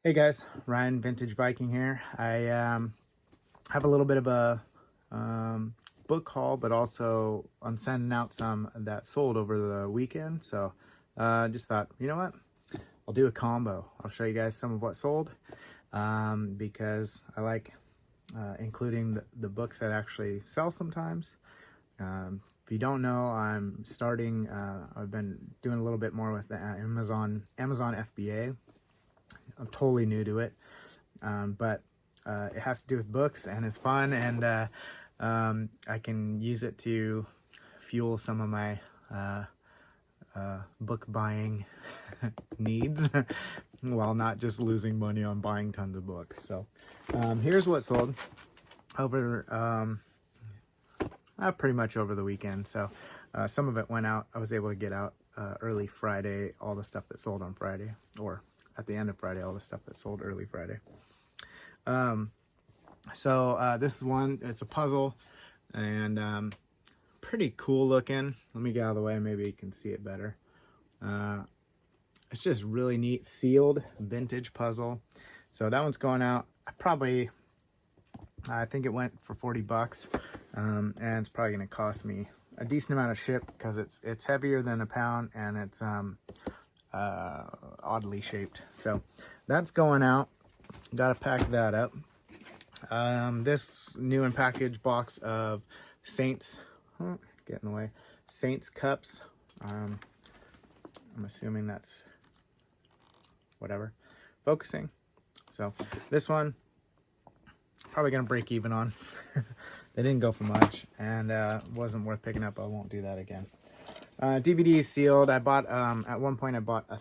Hey guys, Ryan Vintage Viking here. I have a little bit of a book haul, but also I'm sending out some that sold over the weekend. So just thought, you know what? I'll do a combo. I'll show you guys some of what sold because I like including the books that actually sell sometimes. If you don't know, I'm starting, I've been doing a little bit more with the Amazon FBA. I'm totally new to it. But it has to do with books and it's fun, and I can use it to fuel some of my book buying needs while not just losing money on buying tons of books. So here's what sold over pretty much over the weekend. So some of it went out. I was able to get out early Friday, all the stuff that sold on Friday, or at the end of Friday, all the stuff that sold early Friday. So this is one, it's a puzzle, and pretty cool looking. Let me get out of the way, maybe you can see it better. It's just really neat, sealed vintage puzzle. So that one's going out. I think it went for 40 bucks, and it's probably gonna cost me a decent amount of ship because it's heavier than a pound, and it's oddly shaped. So that's going out. Gotta pack that up. This new and packaged box of Saints, get in the way, Saints cups. I'm assuming that's whatever, focusing. So this one, probably gonna break even on. They didn't go for much, and wasn't worth picking up. I won't do that again. DVD is sealed. I bought, at one point I bought I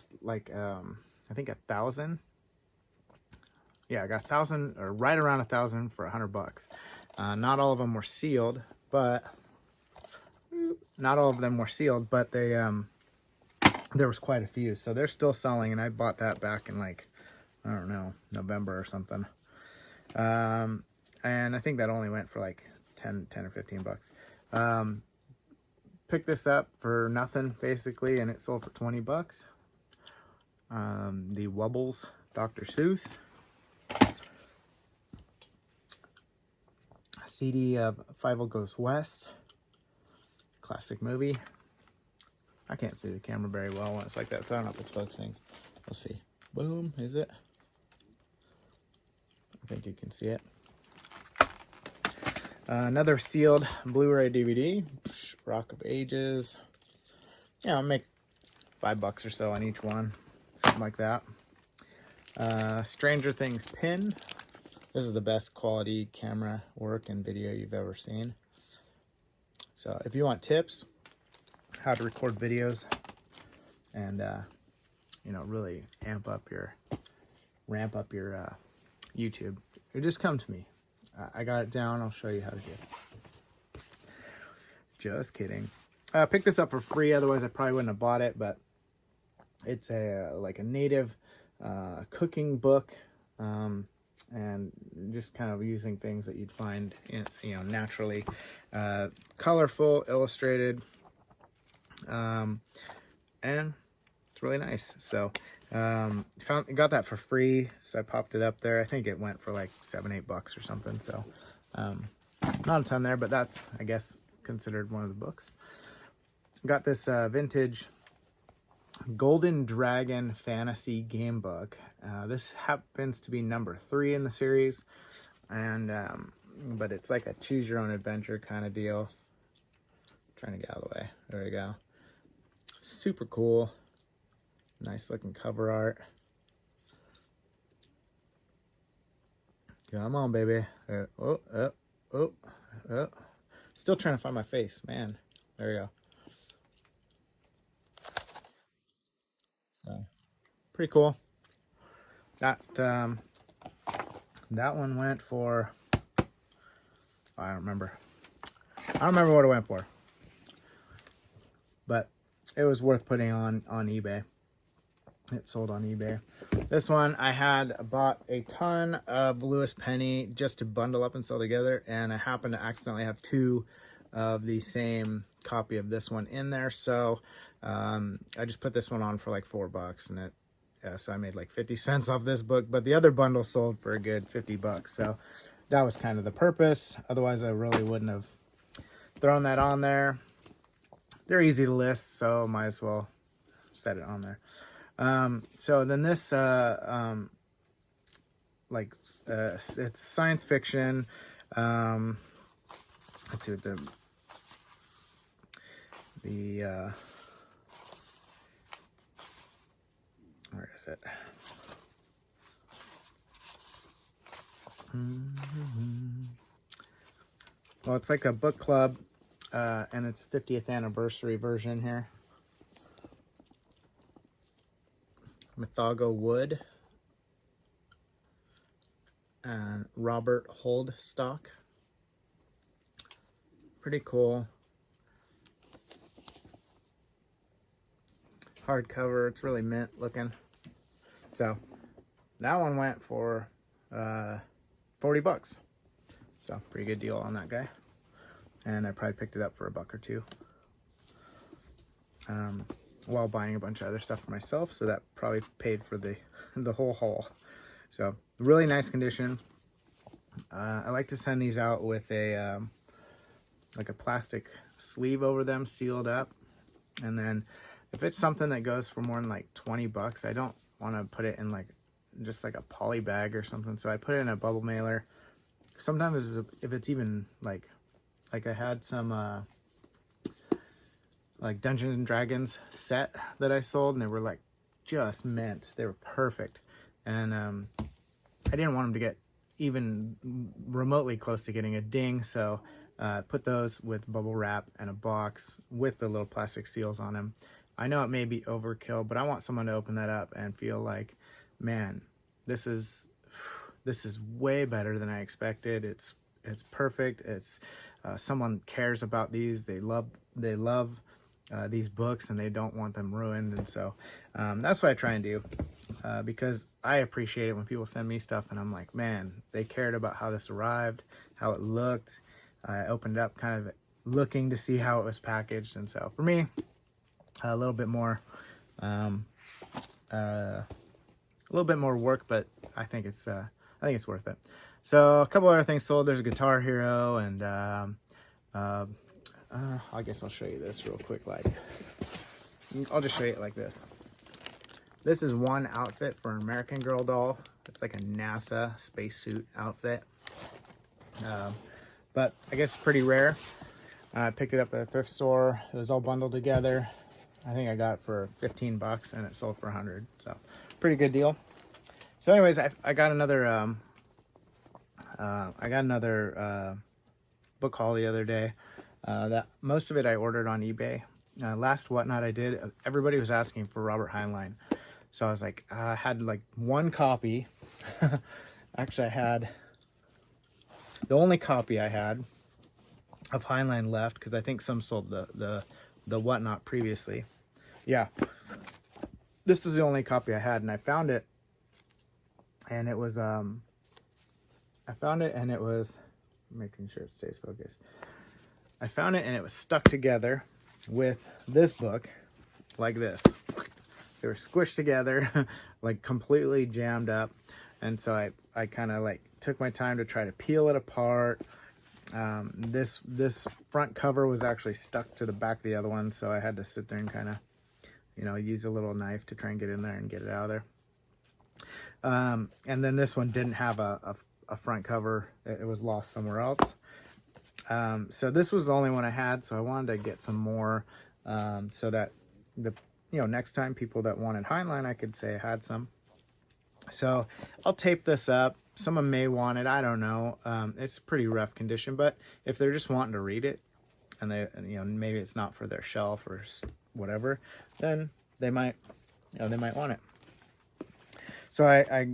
think 1,000. Yeah, I got 1,000, or right around 1,000 for 100 bucks. Not all of them were sealed, but they there was quite a few, so they're still selling, and I bought that back in, like, I don't know, November or something. And I think that only went for like 10 or 15 bucks. Picked this up for nothing basically, and it sold for 20 bucks. The Wubbles, Dr. Seuss CD of Fievel Goes West, classic movie. I can't see the camera very well when it's like that, so I don't know if it's focusing. Let's see. Boom, is it? I think you can see it. Another sealed Blu-ray DVD, Rock of Ages. Yeah, I'll make $5 or so on each one, something like that. Stranger Things pin. This is the best quality camera work and video you've ever seen. So if you want tips, how to record videos, and really ramp up your YouTube, or just come to me. I got it down. I'll show you how to do it. Just kidding. I picked this up for free. Otherwise, I probably wouldn't have bought it. But it's like a native cooking book, and just kind of using things that you'd find naturally, colorful, illustrated, and it's really nice. So got that for free, so I popped it up there. I think it went for like $7-8 or something. So not a ton there, but that's, I guess, considered one of the books. Got this vintage Golden Dragon fantasy game book. This happens to be number 3 in the series, and but it's like a choose your own adventure kind of deal. Trying to get out of the way. There we go. Super cool. Nice looking cover art. Come on, baby. Still trying to find my face, man. There we go. So, pretty cool. That one went for, I don't remember what it went for, but it was worth putting on eBay. It sold on eBay. This one, I had bought a ton of Lewis Penny just to bundle up and sell together, and I happened to accidentally have 2 of the same copy of this one in there, so I just put this one on for like $4, and So I made like 50 cents off this book, but the other bundle sold for a good 50 bucks. So that was kind of the purpose. Otherwise, I really wouldn't have thrown that on there. They're easy to list, so might as well set it on there. So then this, it's science fiction. Let's see what where is it? Well, it's like a book club, and it's 50th anniversary version here. Mythago Wood and Robert Holdstock. Pretty cool. Hardcover. It's really mint looking. So that one went for 40 bucks. So pretty good deal on that guy. And I probably picked it up for $1 or $2. While buying a bunch of other stuff for myself, so that probably paid for the whole haul. So really nice condition. I like to send these out with a like a plastic sleeve over them, sealed up. And then if it's something that goes for more than like 20 bucks, I don't want to put it in like just like a poly bag or something, so I put it in a bubble mailer. Sometimes if it's even like I had some like Dungeons and Dragons set that I sold, and they were like just mint. They were perfect. And I didn't want them to get even remotely close to getting a ding, so put those with bubble wrap and a box with the little plastic seals on them. I know it may be overkill, but I want someone to open that up and feel like, man, this is way better than I expected. It's perfect. It's someone cares about these. They love these books, and they don't want them ruined. And so that's what I try and do, because I appreciate it when people send me stuff and I'm like, man, they cared about how this arrived, how it looked. I opened it up kind of looking to see how it was packaged. And so for me, a little bit more work, but I think it's worth it. So a couple other things sold. There's a Guitar Hero, and I guess I'll show you this real quick. Like, I'll just show you it like this. This is one outfit for an American Girl doll. It's like a NASA spacesuit outfit. But I guess it's pretty rare. I picked it up at a thrift store. It was all bundled together. I think I got it for 15 bucks, and it sold for 100. So pretty good deal. So anyways, I got another book haul the other day. That most of it I ordered on eBay. Last Whatnot I did, everybody was asking for Robert Heinlein. So I was like, I had like one copy. Actually, I had the only copy I had of Heinlein left, because I think some sold the Whatnot previously. Yeah, this was the only copy I had, and I found it, and it was making sure it stays focused. I found it, and it was stuck together with this book like this. They were squished together, like completely jammed up. And so I kind of like took my time to try to peel it apart. This front cover was actually stuck to the back of the other one, so I had to sit there and kind of, use a little knife to try and get in there and get it out of there. And then this one didn't have a front cover. It was lost somewhere else. So this was the only one I had, so I wanted to get some more, so that next time people that wanted Heinlein, I could say I had some. So I'll tape this up. Someone may want it. I don't know. It's pretty rough condition, but if they're just wanting to read it, and maybe it's not for their shelf or whatever, then they might want it. So I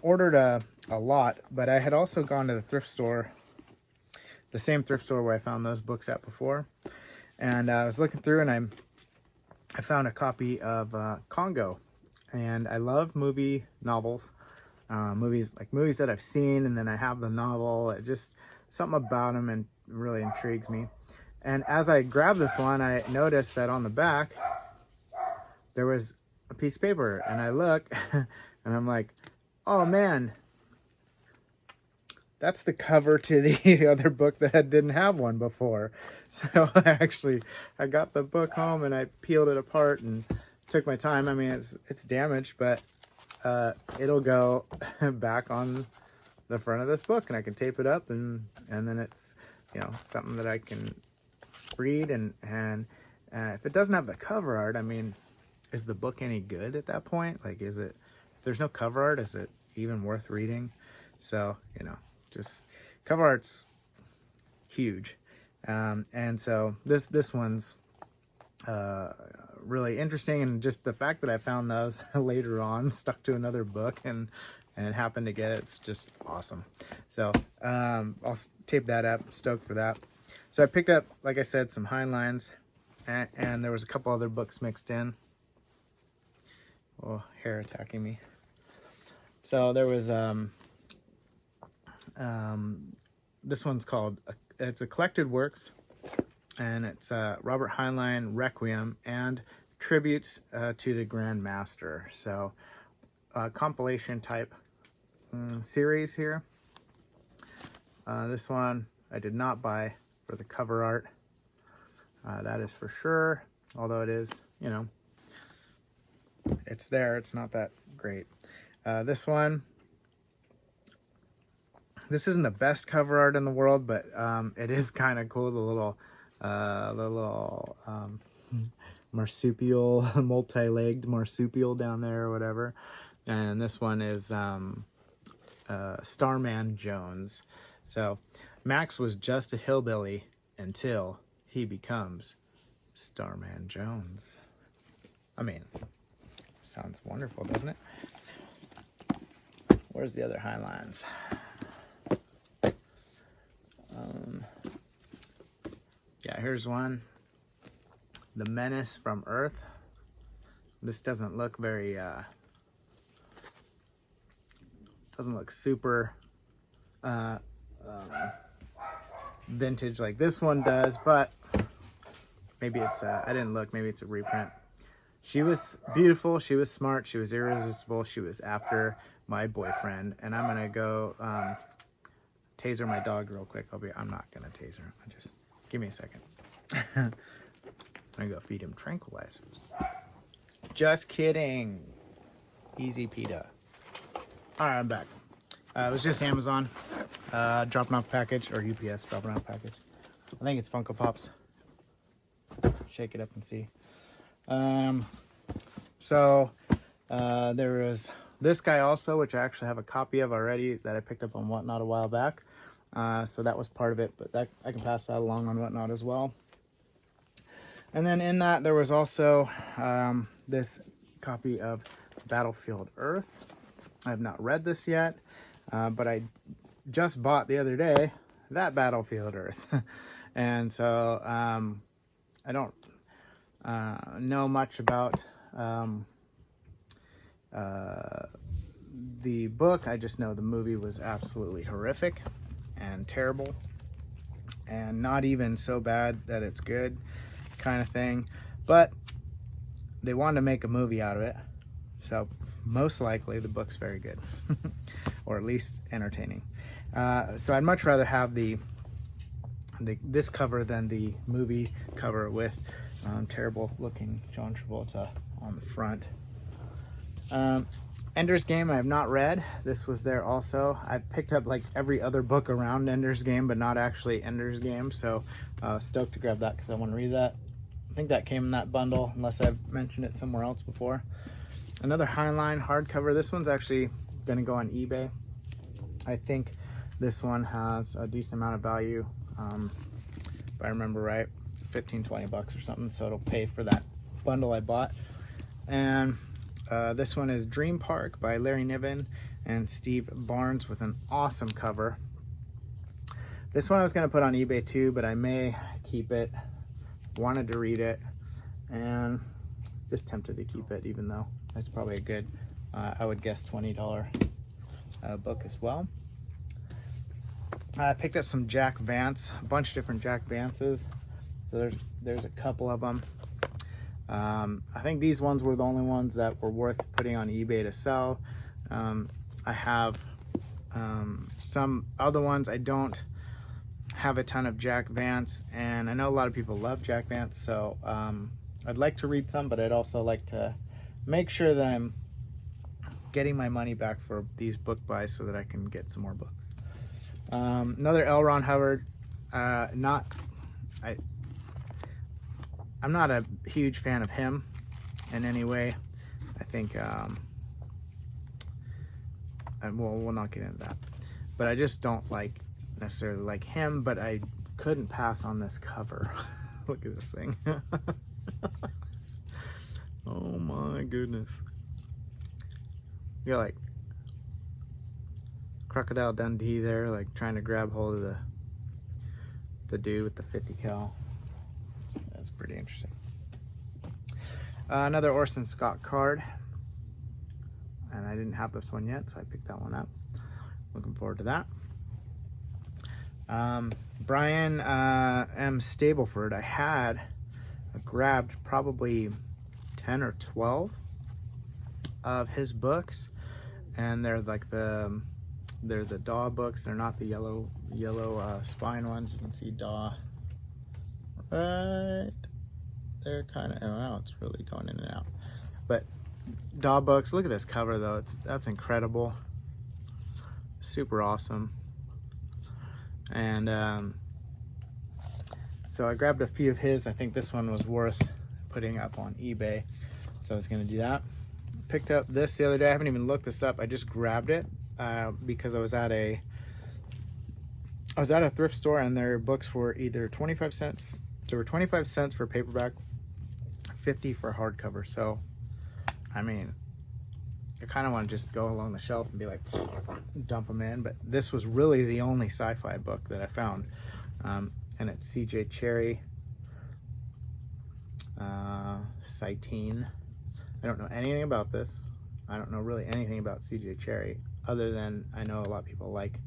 ordered a lot, but I had also gone to the thrift store, the same thrift store where I found those books at before, and I was looking through, and I found a copy of Congo, and I love novels, movies that I've seen, and then I have the novel. It just, something about them and really intrigues me. And as I grabbed this one, I noticed that on the back there was a piece of paper, and I look and I'm like, oh man, that's the cover to the other book that didn't have one before. So I got the book home and I peeled it apart and took my time. I mean, it's damaged, but it'll go back on the front of this book, and I can tape it up, and then it's, you know, something that I can read. And if it doesn't have the cover art, I mean, is the book any good at that point? Like, is it, if there's no cover art, is it even worth reading? So, you know, just cover art's huge. And so this one's really interesting, and just the fact that I found those later on stuck to another book and it happened to get it, it's just awesome. So I'll tape that up. Stoked for that. So I picked up, like I said, some Heinleins, and there was a couple other books mixed in. Oh, hair attacking me. So there was this one's called, it's a collected works, and it's Robert Heinlein Requiem and tributes to the Grand Master. So compilation type series here. This one I did not buy for the cover art. That is for sure. Although it is, you know, it's there. It's not that great. This one, this isn't the best cover art in the world, but it is kind of cool. The little marsupial, multi-legged marsupial down there or whatever. And this one is Starman Jones. So Max was just a hillbilly until he becomes Starman Jones. I mean, sounds wonderful, doesn't it? Where's the other Heinleins? Yeah, here's one. The Menace from Earth. This doesn't look very doesn't look super vintage like this one does, but maybe it's I didn't look, maybe it's a reprint. She was beautiful, she was smart, she was irresistible, she was after my boyfriend, and I'm gonna go taser my dog real quick. I'm not gonna taser him. Just give me a second. I'm gonna go feed him tranquilizers. Just kidding. Easy PETA. All right, I'm back. It was just Amazon dropping off package, or UPS dropping off package. I think it's Funko Pops. Shake it up and see. So there was this guy also, which I actually have a copy of already that I picked up on Whatnot a while back. So that was part of it, but that I can pass that along on Whatnot as well. And then in that there was also this copy of Battlefield Earth. I have not read this yet, but I just bought the other day that Battlefield Earth. And so I don't know much about the book. I just know the movie was absolutely horrific and terrible, and not even so bad that it's good kind of thing. But they wanted to make a movie out of it, so most likely the book's very good, or at least entertaining. So I'd much rather have this cover than the movie cover with terrible looking John Travolta on the front. Ender's Game I have not read. This was there also. I picked up like every other book around Ender's Game, but not actually Ender's Game, so stoked to grab that because I want to read that. I think that came in that bundle, unless I've mentioned it somewhere else before. Another Heinlein hardcover. This one's actually going to go on eBay. I think this one has a decent amount of value, if I remember right, 15-20 bucks or something, so it'll pay for that bundle I bought. And this one is Dream Park by Larry Niven and Steve Barnes with an awesome cover. This one I was going to put on eBay too, but I may keep it. Wanted to read it and just tempted to keep it, even though it's probably a good, I would guess $20 book as well. I picked up some Jack Vance, a bunch of different Jack Vances. So there's a couple of them. I think these ones were the only ones that were worth putting on eBay to sell. I have some other ones. I don't have a ton of Jack Vance, and I know a lot of people love Jack Vance, so I'd like to read some, but I'd also like to make sure that I'm getting my money back for these book buys so that I can get some more books. Another L. Ron Hubbard. I'm not a huge fan of him in any way. I think, we'll not get into that. But I just don't necessarily like him, but I couldn't pass on this cover. Look at this thing. Oh my goodness. You got Crocodile Dundee there, trying to grab hold of the dude with the 50 cal. That's pretty interesting. Another Orson Scott card, and I didn't have this one yet, so I picked that one up. Looking forward to that. Brian M. Stableford. I grabbed probably 10 or 12 of his books, and they're they're the Daw books. They're not the yellow spine ones. You can see Daw right. They're kind of, oh, now it's really going in and out. But Daw books. Look at this cover though. That's incredible. Super awesome. And so I grabbed a few of his. I think this one was worth putting up on eBay, so I was going to do that. Picked up this the other day. I haven't even looked this up. I just grabbed it because I was at a thrift store, and their books were either 25 cents. There were 25 cents for paperback, 50 for hardcover. So, I mean, I kind of want to just go along the shelf and be like, dump them in. But this was really the only sci-fi book that I found, and it's C.J. Cherryh, Citeen. I don't know anything about this. I don't know really anything about C.J. Cherryh, other than I know a lot of people like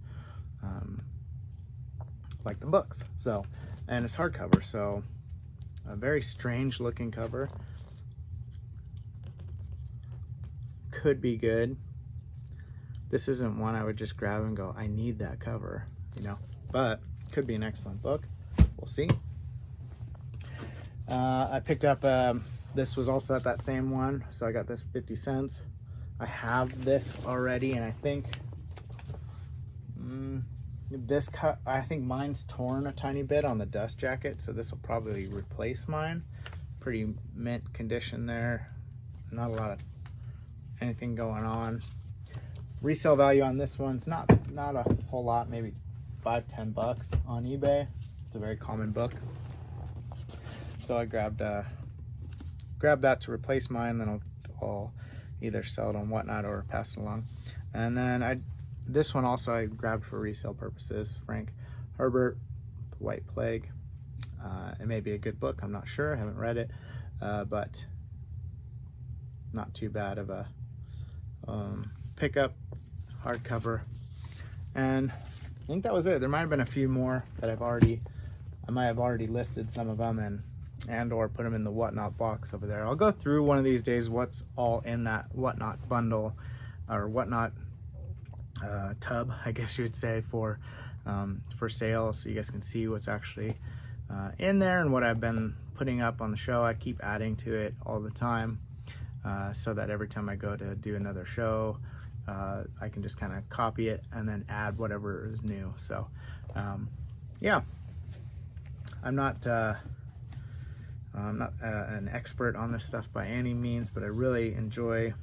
the books. So, and it's hardcover, so a very strange looking cover. Could be good. This isn't one I would just grab and go, I need that cover, but could be an excellent book. We'll see. I picked up, this was also at that same one, so I got this 50 cents. I have this already, and I think I think mine's torn a tiny bit on the dust jacket, so this will probably replace mine. Pretty mint condition there. Not a lot of anything going on. Resale value on this one's not a whole lot, maybe $5-10 on eBay. It's a very common book, so I grabbed that to replace mine. Then I'll either sell it on Whatnot or pass it along. And then this one also I grabbed for resale purposes. Frank Herbert, The White Plague. It may be a good book, I'm not sure, I haven't read it, but not too bad of a pickup, hardcover. And I think that was it. There might have been a few more that I might have already listed some of them and or put them in the Whatnot box over there. I'll go through one of these days what's all in that Whatnot bundle, or Whatnot tub, I guess you would say, for sale, so you guys can see what's actually in there and what I've been putting up on the show. I keep adding to it all the time, so that every time I go to do another show, I can just kind of copy it and then add whatever is new. So yeah, I'm not an expert on this stuff by any means, but I really enjoy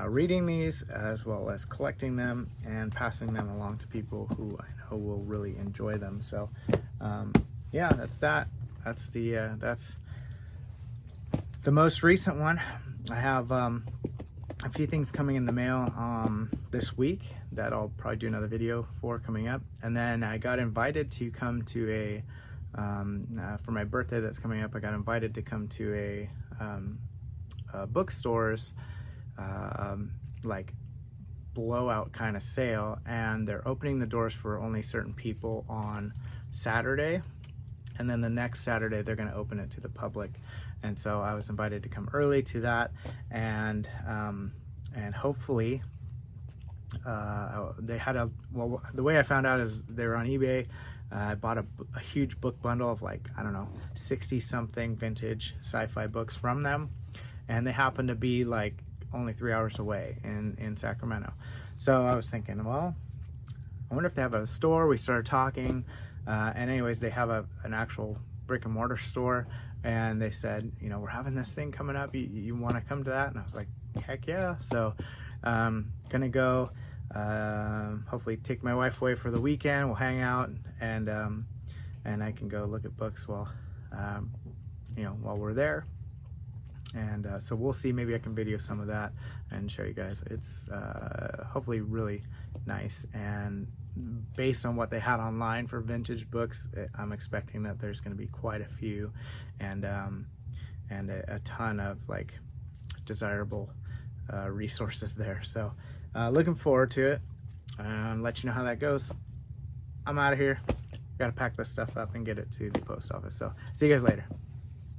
reading these, as well as collecting them and passing them along to people who I know will really enjoy them. So yeah, that's the most recent one. I have a few things coming in the mail this week that I'll probably do another video for coming up. And then I got invited to come to a for my birthday that's coming up. I got invited to come to a bookstore's like blowout kind of sale, and they're opening the doors for only certain people on Saturday, and then the next Saturday they're going to open it to the public. and so I was invited to come early to that, and hopefully they had well, the way I found out is they were on eBay. I bought a huge book bundle of like, I don't know, 60 something vintage sci-fi books from them, and they happened to be like only 3 hours away in Sacramento. So I was thinking, well, I wonder if they have a store. We started talking, and anyways, they have an actual brick and mortar store, and they said, you know, we're having this thing coming up. You want to come to that? And I was like, heck yeah. So gonna go, hopefully take my wife away for the weekend. We'll hang out, and I can go look at books while you know, while we're there. And so we'll see, maybe I can video some of that and show you guys. It's hopefully really nice, and based on what they had online for vintage books, I'm expecting that there's going to be quite a few, and a ton of like desirable resources there. So looking forward to it, and let you know how that goes. I'm out of here. Got to pack this stuff up and get it to the post office. So see you guys later.